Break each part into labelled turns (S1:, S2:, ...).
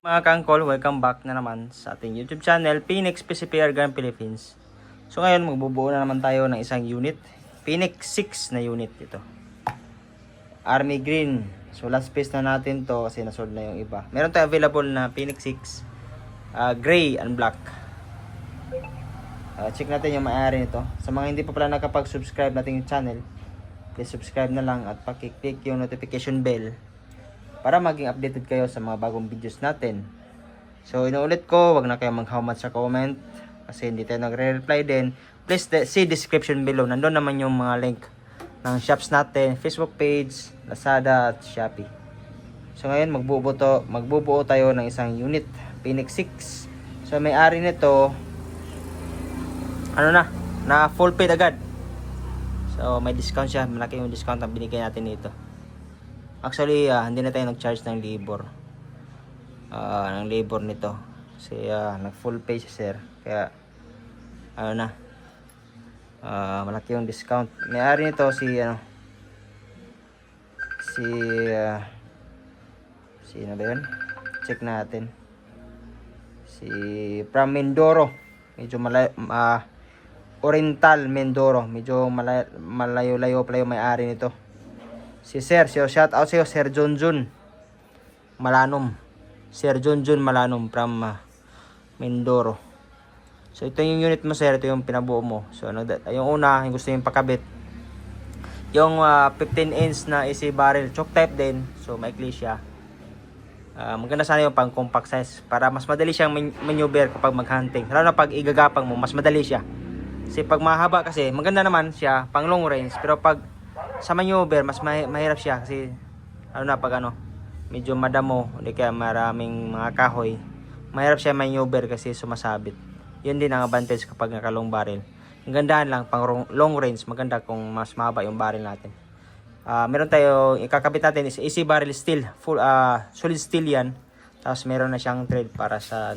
S1: Mga kangkol, welcome back na naman sa ating YouTube channel, Phoenix PCP Airgun Philippines. So ngayon, magbubuo na naman tayo ng isang unit. Phoenix 6 na unit ito. Army Green. So last piece na natin to kasi nasold na yung iba. Meron tayo available na Phoenix 6 gray and black. Check natin yung may-ari nito. Sa mga hindi pa pala nakapag-subscribe natin yung channel, please subscribe na lang at pakiclick yung notification bell para maging updated kayo sa mga bagong videos natin. So inuulit ko, wag na kayong mag-how much sa comment kasi hindi tayo nagre-reply din. Please see description below. Nandoon naman yung mga link ng shops natin, Facebook page, Lazada at Shopee. So ngayon magbubuo tayo ng isang unit, Phoenix 6. So may-ari nito na full paid agad. So may discount siya, malaki yung discount ang binigay natin dito. Actually, hindi na tayo nag-charge ng labor. Nito. Kasi nag-full pay si sir. Kaya, malaki yung discount. May-ari nito sino ba yun? Check natin. From Mindoro. Medyo Oriental Mindoro. Medyo malayo-layo pala yung may-ari nito. Si Sir, shout out sa'yo, Sir Junjun Malanom. Sir Junjun Malanom from Mindoro. So ito yung unit mo, sir. Ito yung pinabuo mo. So yung una, yung gusto yung pakabit. Yung 15 inch na AC barrel, choke type din. So maikli siya. Maganda sana yung pang compact size para mas madali siyang maneuver kapag mag-hunting. Lalo na pag igagapang mo, mas madali siya. Kasi pag mahaba kasi, maganda naman siya pang long range. Pero pag sa maneuver, mas mahirap siya kasi medyo madamo, hindi kaya maraming mga kahoy. Mahirap siya maneuver kasi sumasabit. Yun din ang advantage kapag naka-long barrel. Ang gandahan lang, pang long range, maganda kung mas mahaba yung barrel natin. Meron tayo, ikakabit natin is AC barrel steel, full solid steel yan. Tapos meron na siyang thread para sa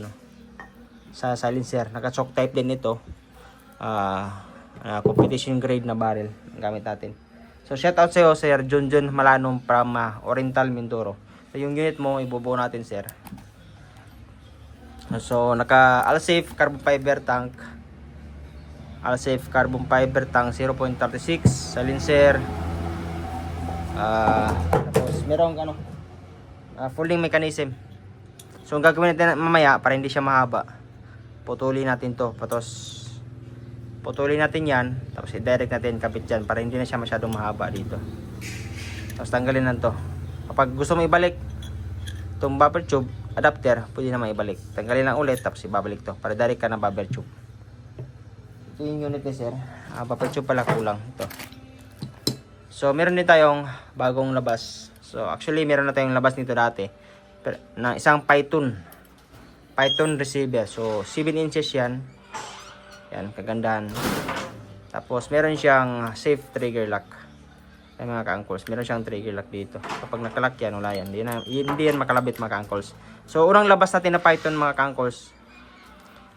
S1: sa silencer. Naka-choke type din ito. Competition grade na barrel ang gamit natin. So shout out sa'yo, Sir Junjun Malanom from Oriental Mindoro. So yung unit mo, ibubuo natin, sir. So naka Alsafe carbon fiber tank. Alsafe carbon fiber tank 0.36 silencer. Tapos merong folding mechanism. So ang gagawin natin mamaya para hindi siya mahaba, putulin natin to. Putulin natin yan, tapos i-direct natin kabit dyan para hindi na siya masyadong mahaba dito. Tapos tanggalin na to. Kapag gusto mo ibalik itong bubble tube adapter, pwede naman ibalik. Tanggalin lang ulit, tapos ibabalik to para direct ka na bubble tube. Ito yung unit ni sir. Bubble tube pala kulang ito. So meron din tayong bagong labas. So actually meron na tayong labas nito dati na isang Python receiver. So 7 inches yan. Yan, kagandahan. Tapos meron siyang safe trigger lock. Ay mga ka-angkles, meron siyang trigger lock dito. Kapag nakalock yan, wala yan. Hindi yan makalabit mga ka-angkles. So unang labas natin na Python mga ka-angkles,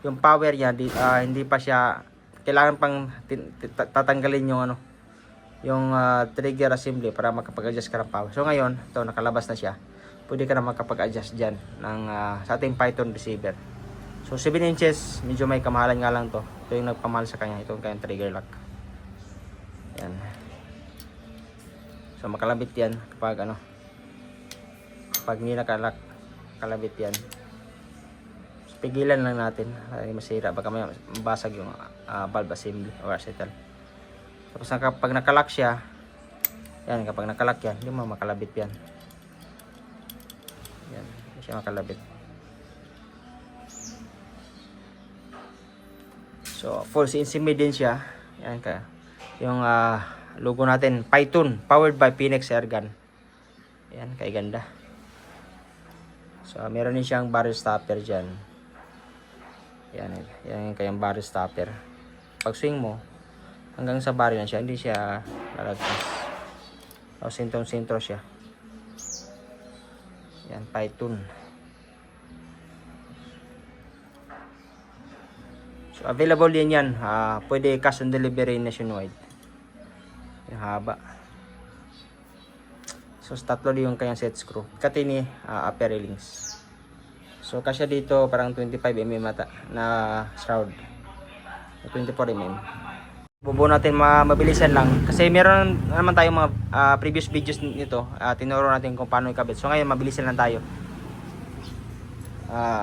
S1: yung power niya hindi pa siya, kailangan pang tatanggalin yung trigger assembly para makapag-adjust ka ng power. So ngayon, ito nakalabas na siya. Pwede ka na makapag-adjust dyan sa ating Python receiver. So 7 inches, medyo may kamahalan nga lang to. Ito yung nagpamahal sa kanya, itong kanyang trigger lock. Yan. So makalabit yan kapag hindi nakalock, kalabit yan. So, pigilan lang natin para masira, baka may mabasag yung valve assembly or acetal. Tapos kapag nakalock siya, yan, kapag nakalock yan, hindi mo makalabit yan. Yan, hindi siya makalabit. So full CNC made din siya. Yan ka. Yung logo natin, Python, powered by Phoenix Airgun. Yan, kay ganda. So meron din siyang barrel stopper diyan. Yan yung kayang barrel stopper. Pag swing mo, hanggang sa barrel na siya, hindi siya lalagpas. O sintro siya. Yan, Python. So available din yan. Pwede cash on delivery nationwide. Yung haba. So tatlo yung kanyang set screw. Katini upper railings. So kasya dito parang 25 mm ata na shroud. 24 mm. Bubuo natin mabilisan lang kasi meron naman tayong mga previous videos nito. Tinuro natin kung paano ikabit. So ngayon mabilisan lang tayo.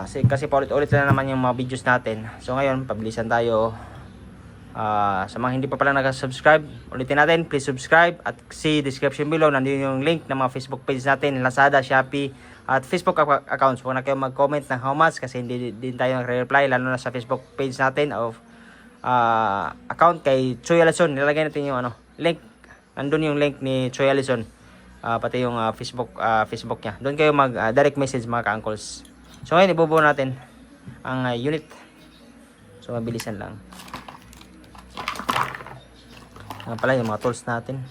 S1: Kasi paulit-ulit na naman yung mga videos natin. So ngayon pabilisan tayo. Sa mga hindi pa pala nag-subscribe, ulitin natin, please subscribe at see description below, nandiyon yung link ng mga Facebook page natin, Lazada, Shopee at Facebook accounts. Huwag na kayo mag-comment ng how much kasi hindi din tayo nagre-reply, lalo na sa Facebook page natin of account kay Choy Alison. Nilagay natin yung link, nandun yung link ni Choy Alison, pati yung Facebook niya. Doon kayo mag direct message mga ka-uncles. So ngayon ibubuo natin ang unit. So mabilisan lang. Pala yung mga tools natin.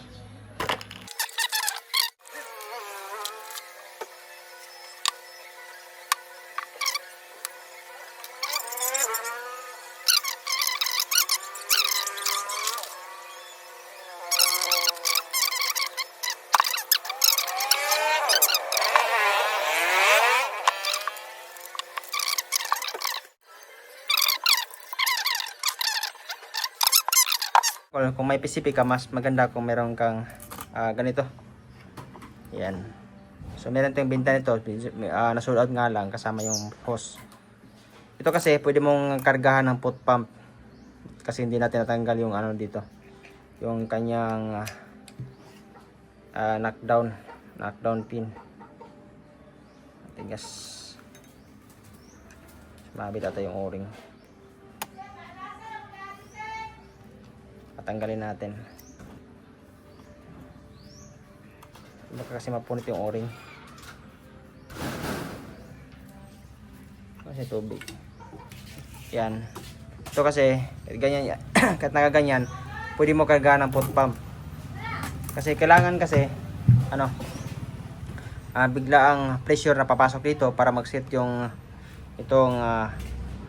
S1: Kung may PCP ka, mas maganda kung meron kang ganito. Yan. So meron tayong binta nito, nasold out nga lang kasama yung hose. Ito kasi pwede mong kargahan ng foot pump kasi hindi natin natanggal yung dito. Yung kanyang knockdown pin. Tigas. Mabit ata yung o-ring. Patanggalin natin. Baka kasi mapunit yung o-ring. Kasi tubig. Yan. Ito kasi ganyan, kahit nakaganyan, pwede mo kargahan ng foot pump. Kasi kailangan kasi bigla ang pressure na papasok dito para mag-set yung itong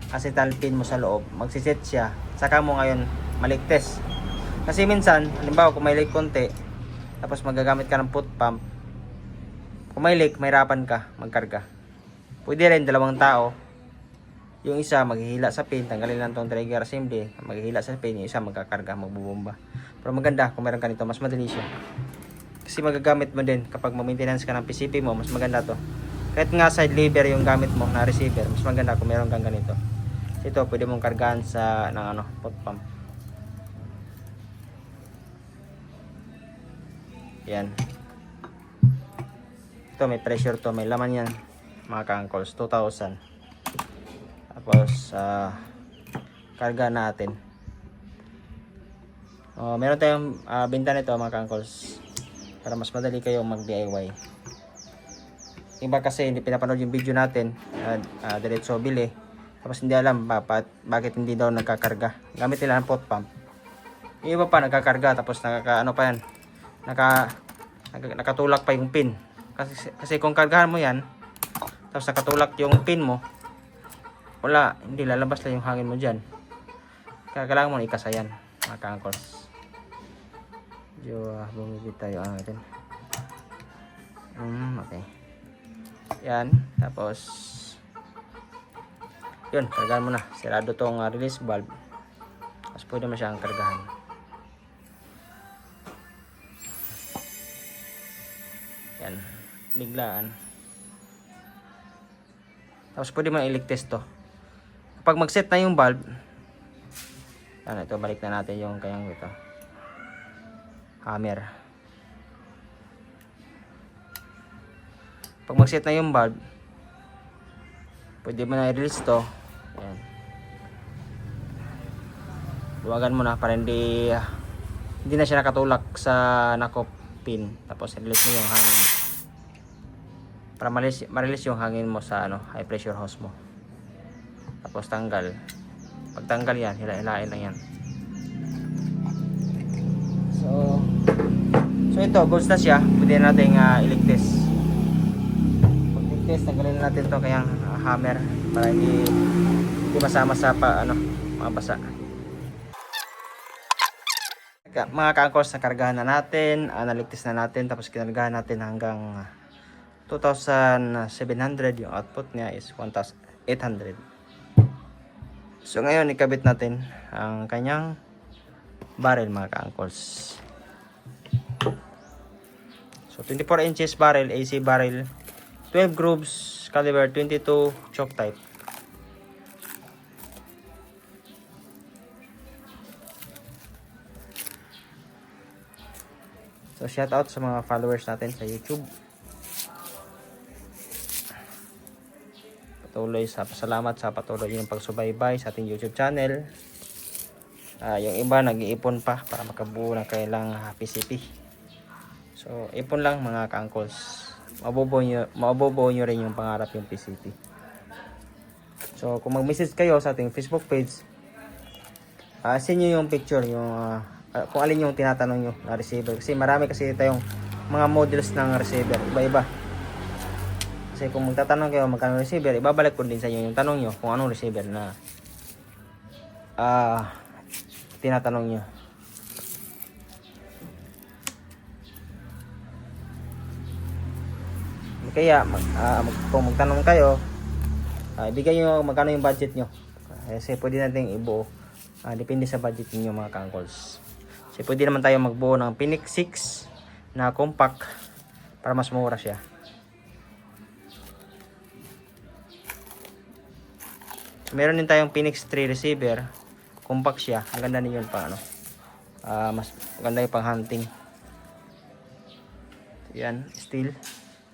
S1: acetal pin mo sa loob. Magsiset siya. Saka mo ngayon maligtes. Kasi minsan, halimbawa kung may leak konti, tapos magagamit ka ng foot pump, kung may leak, mahirapan ka magkarga. Pwede rin dalawang tao, yung isa maghihila sa pin, tanggalin lang tong trigger assembly, maghihila sa pin, yung isa magkakarga, magbubomba. Pero maganda kung meron ka nito, mas madali siya. Kasi magagamit mo din kapag ma-maintenance ka ng PCP mo, mas maganda to. Kahit nga side lever yung gamit mo na receiver, mas maganda kung meron kang ganito. Ito, pwede mong kargahan sa foot pump. Yan. Ito may pressure to, may laman yan mga ka-uncles, 2,000. Tapos karga natin. Meron tayong binta nito mga ka-uncles para mas madali kayong mag DIY. Iba kasi hindi pinapanood yung video natin, diretso bili, tapos hindi alam bakit hindi daw nagkakarga. Gamit nila ng foot pump. Yung iba pa nagkakarga tapos pa yan, nakatulak pa yung pin. Kasi kung kargahan mo yan tapos nakatulak yung pin mo, wala, hindi lalabas lang yung hangin mo dyan. Kaya kailangan mo ikasayan mga ka-uncles. Bumibit tayo natin. Okay. Yan, tapos yun, kargahan mo na. Sirado tong release valve. Tapos pwede mo siyang kargahan. Yan, biglaan. Tapos pwede mo i-leak-test to. Kapag mag-set na yung valve, ito, balik na natin yung kayang ito. Hammer. Pag mag-set na yung valve, pwede mo na i-release to. Yan. Luwagan mo na para hindi na siya nakatulak sa nakop pin. Tapos i-release mo yung hangin para ma-release yung hangin mo sa high pressure hose mo. Tapos tanggal. Pag tanggal yan, hilain lang yan. So ito, goods na siya. Pwede natin i-leak-test. Pag leak-test, tanggalin natin to kayang hammer para hindi masama sa mabasa. Mga ka-uncles, nakargahan na natin, naligtas na natin, tapos kinargahan natin hanggang 2,700. Yung output niya is 1,800. So ngayon ikabit natin ang kanyang barrel mga ka-uncles. So 24 inches barrel, AC barrel, 12 grooves, caliber 22, choke type. So shout out sa mga followers natin sa YouTube. Salamat sa patuloy yung pagsubaybay sa ating YouTube channel. Yung iba nag-iipon pa para makabuo ng kailang PCP. So ipon lang mga ka-uncles. Mabubuo nyo rin yung pangarap yung PCP. So kung mag-message kayo sa ating Facebook page, send nyo yung picture, yung kung alin yung tinatanong nyo na receiver. Kasi marami kasi tayong mga models ng receiver, iba-iba. Kasi kung magtatanong kayo magkano receiver, ibabalik ko din sa inyo yung tanong nyo kung anong receiver na tinatanong nyo. Kaya kung magtanong kayo, ibigay nyo magkano yung budget nyo. Kasi pwede natin ibuo. Depende sa budget niyo mga ka-uncles. Kasi pwede naman tayo magbuo ng Phoenix 6 na compact para mas mura siya. Meron din tayong Phoenix 3 receiver, compact siya. Ang ganda din yun pa mas maganda yung pang hunting. Yan, steel.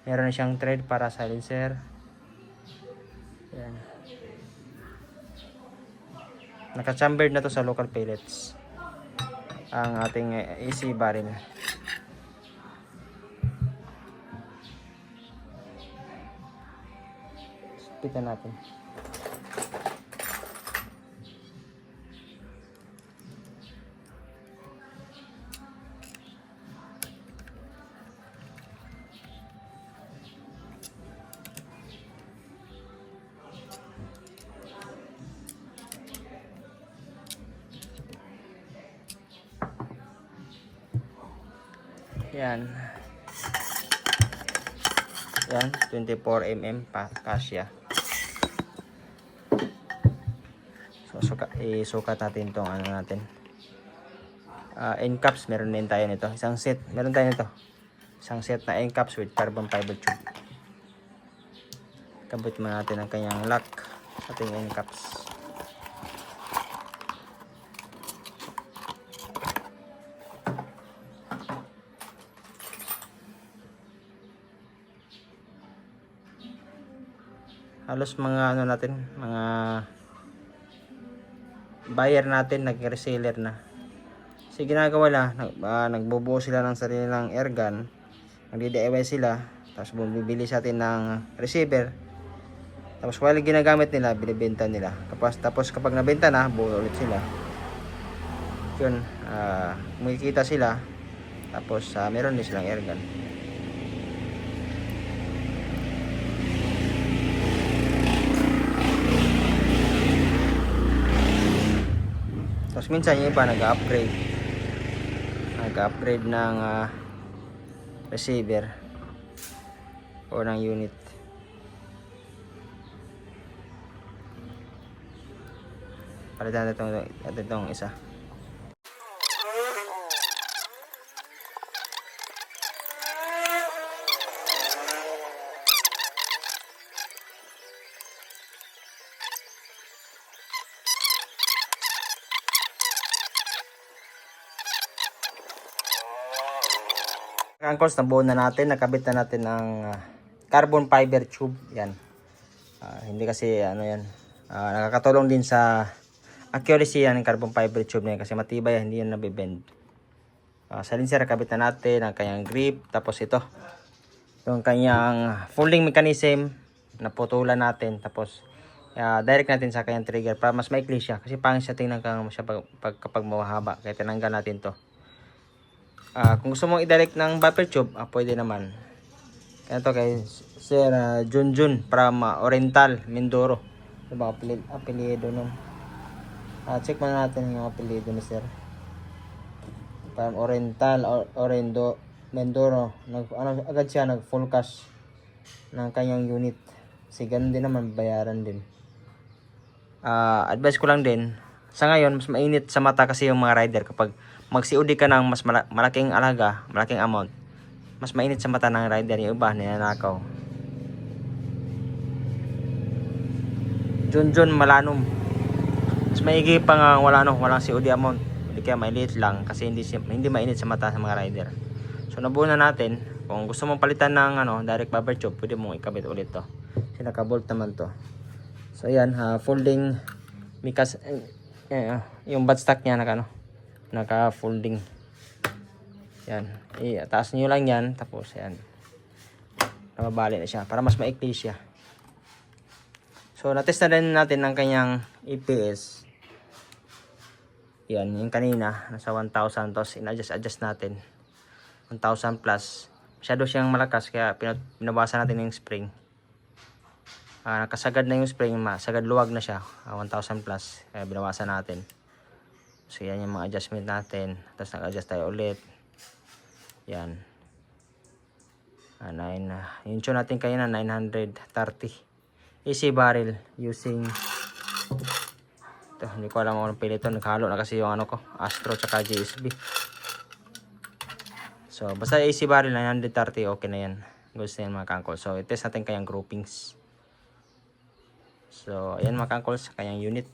S1: Meron na siyang thread para silencer. Yan. Naka-chambered na to sa local pellets ang ating AC barrel. Pitan natin. Yan. Yan, 24 mm pa kasya. So isukat natin tong ano natin. End caps meron din tayo nito. Isang set, meron tayo nito. Isang set na end caps with carbon fiber tube. Kabit mo natin ang kanyang lock sa ating end caps. Halos mga ano natin, mga buyer natin nag-reseller na. Kasi ginagawa nagbubuo sila ng sarilang air gun, nagdi-DIY sila, tapos bumibili sa atin ng receiver. Tapos while ginagamit nila, binibenta nila. Tapos kapag nabenta na, buo ulit sila. Yun, makikita sila. Tapos meron din silang air gun. Tapos minsan yung iba nag-upgrade ng receiver o ng unit. Palitan natin itong isa. Uncles, nabuo na natin, nakabit na natin ng carbon fiber tube. Yan. Hindi kasi ano yan. Nakakatulong din sa accuracy yan ng carbon fiber tube na yan kasi matibay, hindi yan nabibend. Silencer, nakabit na natin ang kanyang grip. Tapos ito, yung kanyang folding mechanism, naputulan natin. Tapos direct natin sa kanyang trigger para mas maikli siya. Kasi pangit siya tingnan siya kapag mahaba. Kaya tinanggal natin to. Kung gusto mong i-direct ng buffer tube, pwede naman. Ito kay Sir Junjun from Oriental, Mindoro. Diba apelido nun? Check muna natin yung apelido ni Sir. From Oriental, Mindoro. Agad siya nag full cash. ng kanyang unit. Kasi ganun din naman, bayaran din. Advice ko lang din, sa ngayon, mas mainit sa mata kasi yung mga rider kapag mag-COD ka ng mas malaking alaga, malaking amount, mas mainit sa mata ng rider. Yung iba, ninanakaw. Junjun Malanum, mas maigi pa nga walang COD amount, hindi kaya mailiit lang kasi hindi mainit sa mata sa mga rider. So nabuo na natin. Kung gusto mong palitan ng direct bumper tube, pwede mong ikabit ulit to kasi naka-bolt naman to. So ayan, folding mikas, yung buttstock niya naka folding. Yan, taas niyo lang yan, tapos yan, nababali na siya para mas maikli siya. So, natest na rin natin ang kanyang EPS. Yan, yung kanina, nasa 1,000. Tapos, in-adjust natin. 1,000 plus. Masyado siyang malakas, kaya pinabawasan natin yung spring. Nakasagad na yung spring, sagad luwag na siya. 1,000 plus, kaya binawasan natin. So, yan yung mga adjustment natin. Tapos, nag-adjust tayo ulit. Yan. Yung tune natin kanina, 930. AC barrel using ito, hindi ko alam kung anong pili ito, naghalo na kasi yung Astro tsaka GSB. So basta AC barrel 930, okay na yan, gusto yan mga kangkol. So itest natin kayang groupings. So ayan mga kangkol, sa kayang unit.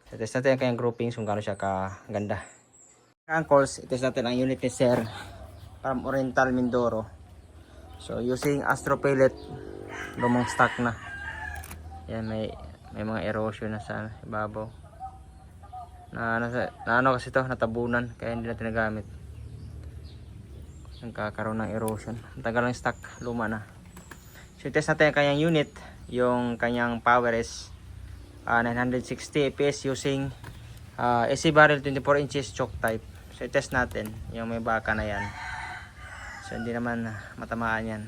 S1: So test natin kayang groupings kung gaano siya kaganda. Kangkols, itest natin ang unit ni Sir from Oriental Mindoro. So using Astro pellet, lumang stock na. Yan, may mga erosion na sa ibabaw. Kasi to, natabunan, kaya hindi natin nagamit. Nagkakaroon ng erosion. Ang tagal ng stock, luma na. So test natin ang kanyang unit. Yung kanyang power is 960 APS using AC barrel 24 inches choke type. So test natin yung may baka na yan. So hindi naman matamaan yan.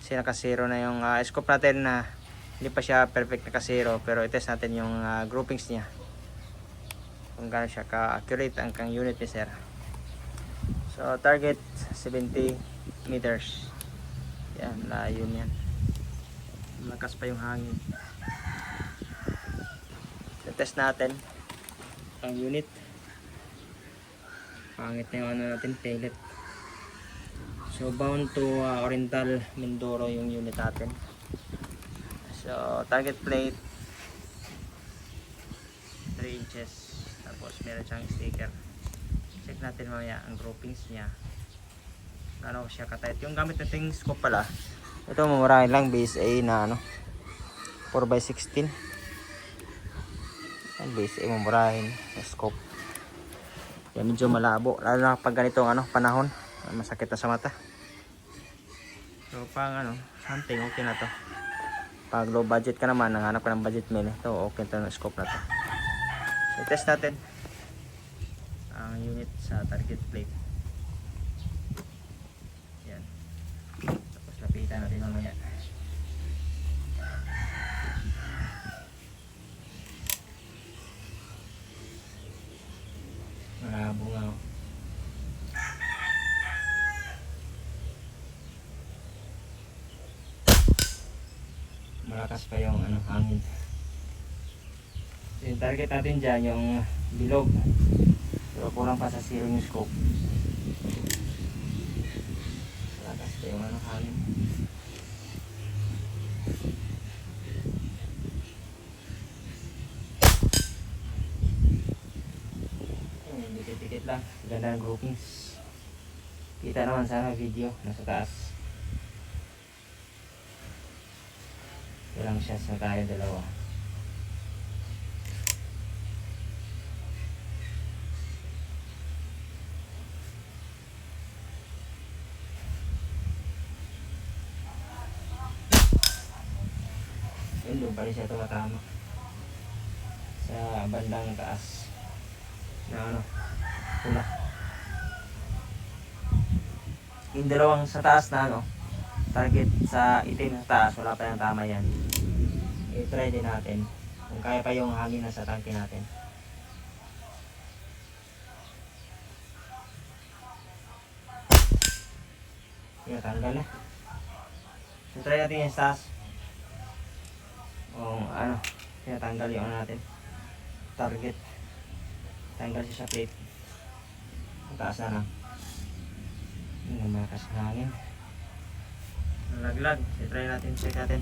S1: Kasi naka-zero na yung scope natin, na hindi pa siya perfect naka-zero. Pero i-test natin yung groupings niya. Kung gaano siya ka-accurate ang kang unit ni Sir. So target 70 meters. Yan, layo yan. Malakas pa yung hangin. I-test natin ang unit. Pangit na yung natin, pellet. So bound to Oriental Mindoro yung unit natin. So target plate 3 inches. Tapos meron siyang sticker. Check natin mamaya ang groupings niya. Ano siya ka-tight. Yung gamit nating scope pala, ito mumurahin lang, base A na 4x16. Yan, base A mumurahin na scope. Yan, medyo malabo lalo na pag ganitong panahon, masakit na sa mata. So pang hunting, okay na to. Pag low budget ka naman, nanghanap ka ng budget meal, ito okay to, na scope na to. So test natin ang unit sa target plate. Yan, tapos lapitan natin mamaya. Malabo nga. Malakas pa yung hangin. So, yung target natin dyan yung bilog, pero kulang pa sa zero yung scope. Malakas pa yung hangin. Dikit-dikit lang, ganda ng groupings. Kita naman sana video nasa taas. Walang siya sa tayo dalawa. Yun, doon pa rin siya tumatama sa bandang taas na pula. Yung dalawang sa taas na target sa itim sa taas, wala pa yung tama yan. I-try din natin kung kaya pa yung hangin na sa tangke natin. Tanggal na. So, try natin yung stas. O ano, tinatanggal yung ano natin. Target. Tanggal siya sa plate. Ang taas na lang. Yung malakas na hangin. Nalaglag. So, try natin. Check natin.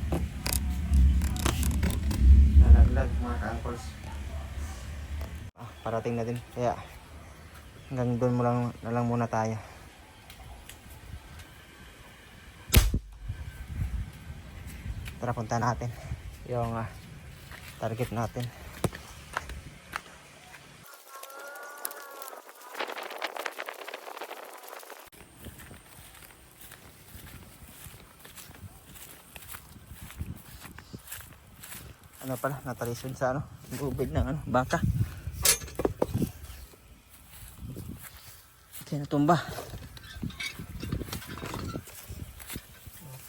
S1: Nalaglag mga ka-uncles. Parating na din. Kaya hanggang doon mo lang na lang muna tayo. Tara, punta natin yung target natin. Ano pala, natalisod sa ano, lubid ng ano, baka. Kasi natumba.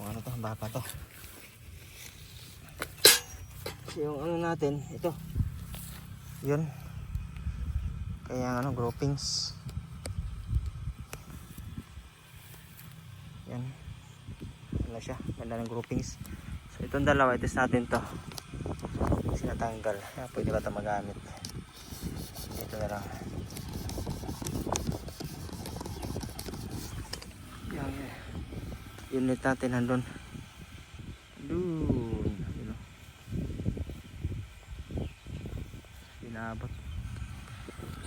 S1: Kung ano to, baka to. Kasi yung ano natin, ito. Yun. Kaya ano, groupings. Yan. Ano siya, ganda ng groupings. So itong dalawa, itis natin to. Kasi natanggal. Pwede ba ito magamit? Ito na lang. Yung unit natin nandun. Doon. Pinabot.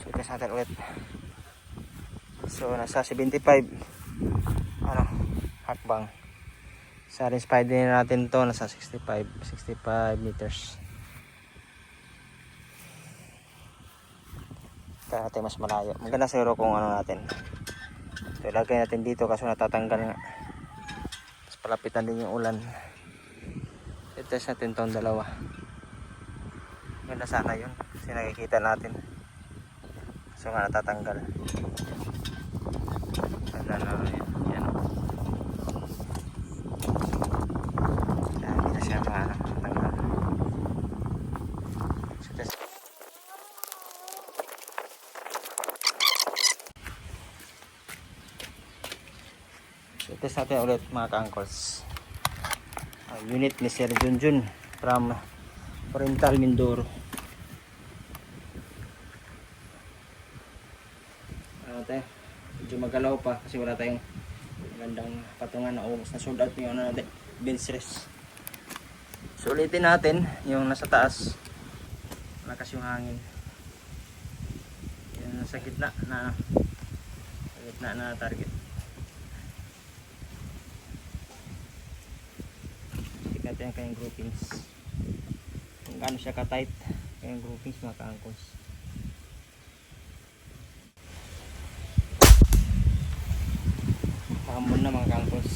S1: So itis natin ulit. So nasa 75 ano, hakbang. Sa rin spider natin to nasa 65 meters. Kaya natin mas malayo. Maganda siguro kung ano natin. So ilagay natin dito kaso natatanggal nga. Tapos palapitan din yung ulan. I-test natin tong dalawa. Maganda sana yun. Kasi nakikita natin. So nga natatanggal. Ganda na yun. Yan. Kaya hindi na siya natanggal. So test. So test natin ulit mga ka-uncles. Unit ni Sir Junjun from Oriental Mindoro. Medyo magalaw pa kasi wala tayong magandang patungan na ubos na sold out yung ano natin, bench rest. So ulitin natin yung nasa taas, malakas yung hangin. Yan sa gitna na target. Check natin ang kanyang groupings kung gaano siya ka-tight kanyang groupings mga ka-uncles. Hamon na mga ka-uncles.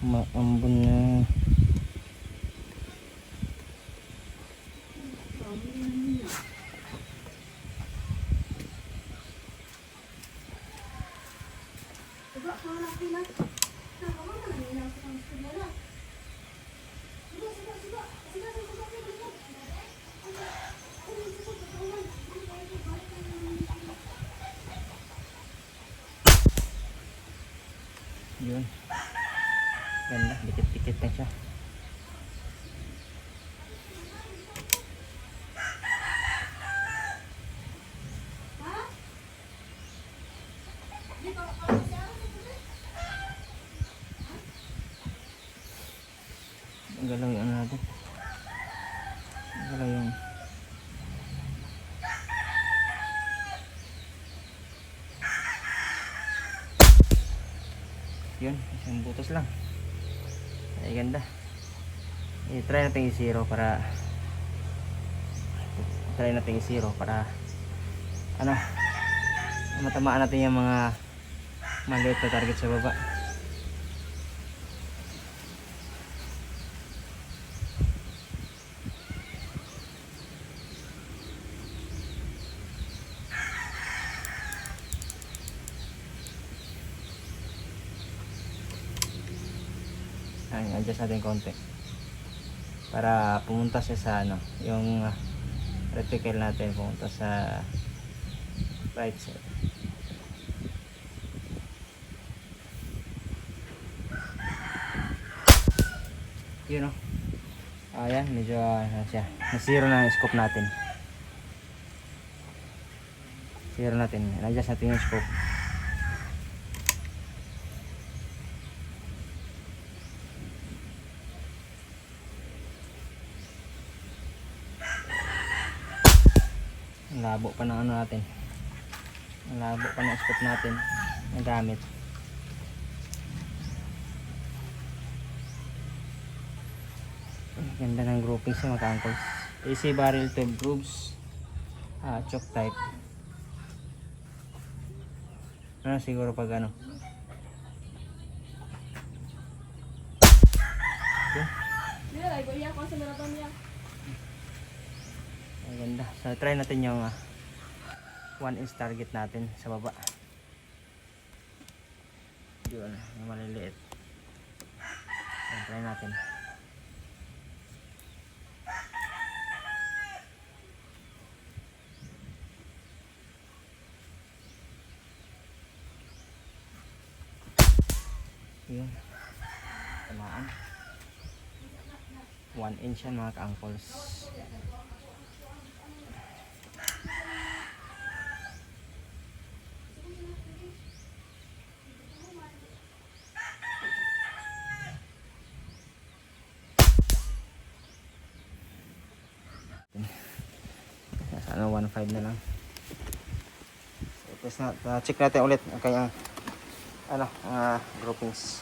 S1: Maambon na. Yun. Ganda, dikit-dikit na siya. Ang galaw yung ano natin. Ang galaw yung yun, isang butos lang. Ay ganda. I-try natin i-zero para ano, matamaan natin yung mga maliit na target sa baba. Ay, adjust natin konti. para pumunta siya sa ano, yung reticle natin pumunta sa right side. Yun o. Ayan, medyo siya. Nasiro na yung scope natin. Zero natin. I-adjust natin yung scope. Ang labo pa ng ano natin. Ang labo pa ng scope natin. Ang gamit. Ganda ng grouping sa mga ka-uncles. AC barrel 12 grooves. Choke type. Ano siguro pag ano. Ang ganda. So try natin yung 1 inch target natin sa baba. Yun, yung maliliit. Try natin. Yun. Tamaan. 1 inch yan mga ka-uncles. Ano 1.5 na lang. So, check natin ulit ang kanyang ano, groupings.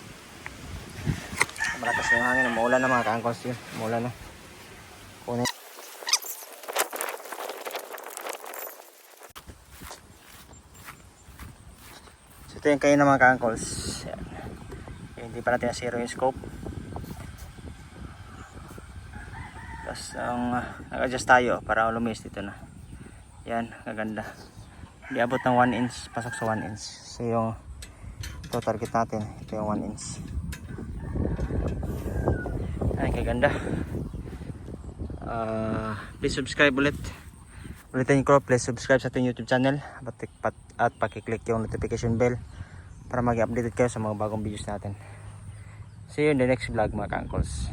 S1: Malakas yung hangin, maulan na mga ka-uncles yun. Maulan na. Kunin. So ito yung kayo ng mga ka-uncles. Hindi pa natin na-zero yung scope. Tapos nag-adjust tayo para lumis dito na. Yan, kaganda. Di abot ng 1 inch, pasok sa 1 inch. So yung ito target natin, ito yung 1 inch. Ay, kaganda. Please subscribe ulit. Ulitin ko, please subscribe sa ating YouTube channel at pakiclick yung notification bell para mag-update kayo sa mga bagong videos natin. See you in the next vlog mga ka-uncles.